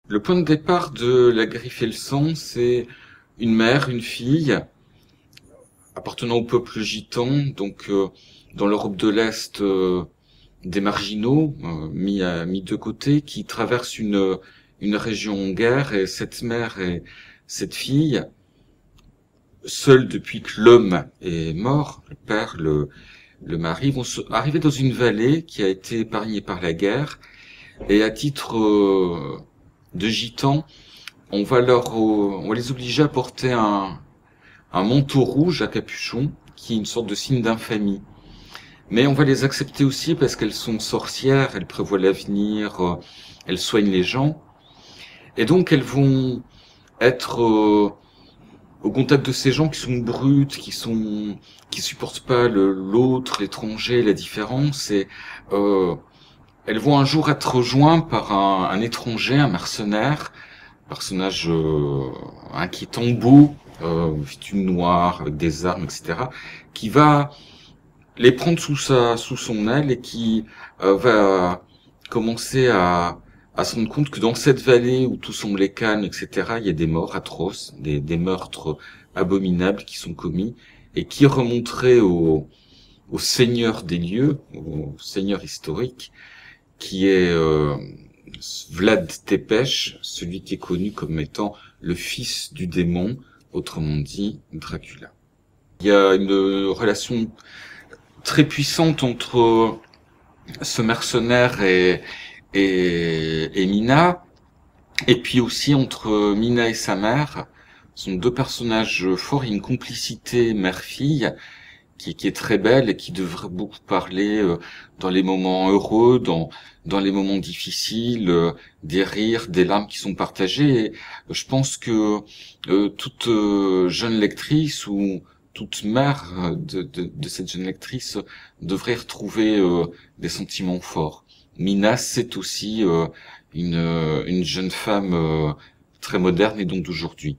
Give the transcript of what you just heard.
Le point de départ de La Griffe et le Sang, c'est une mère, une fille, appartenant au peuple gitan, donc dans l'Europe de l'Est, des marginaux, mis de côté, qui traversent une région en guerre, et cette mère et cette fille, seules depuis que l'homme est mort, le père, le mari, vont arriver dans une vallée qui a été épargnée par la guerre, et à titre de gitans, on va les obliger à porter un manteau rouge à capuchon, qui est une sorte de signe d'infamie. Mais on va les accepter aussi parce qu'elles sont sorcières, elles prévoient l'avenir, elles soignent les gens. Et donc elles vont être au contact de ces gens qui sont brutes, qui supportent pas l'autre, l'étranger, la différence. Et elles vont un jour être rejointes par un étranger, un mercenaire, personnage inquiétant, beau, vêtu de noir, avec des armes, etc., qui va les prendre sous son aile et qui va commencer à se rendre compte que dans cette vallée où tout semblait calme, etc., il y a des morts atroces, des meurtres abominables qui sont commis et qui remonteraient au seigneur des lieux, au seigneur historique, qui est Vlad Tepes, celui qui est connu comme étant le fils du démon, autrement dit Dracula. Il y a une relation très puissante entre ce mercenaire et Mina, et puis aussi entre Mina et sa mère. Ce sont deux personnages forts, il y a une complicité mère-fille qui est très belle et qui devrait beaucoup parler dans les moments heureux, dans les moments difficiles, des rires, des larmes qui sont partagées. Et je pense que toute jeune lectrice ou toute mère de cette jeune lectrice devrait retrouver des sentiments forts. Mina, c'est aussi une jeune femme très moderne et donc d'aujourd'hui.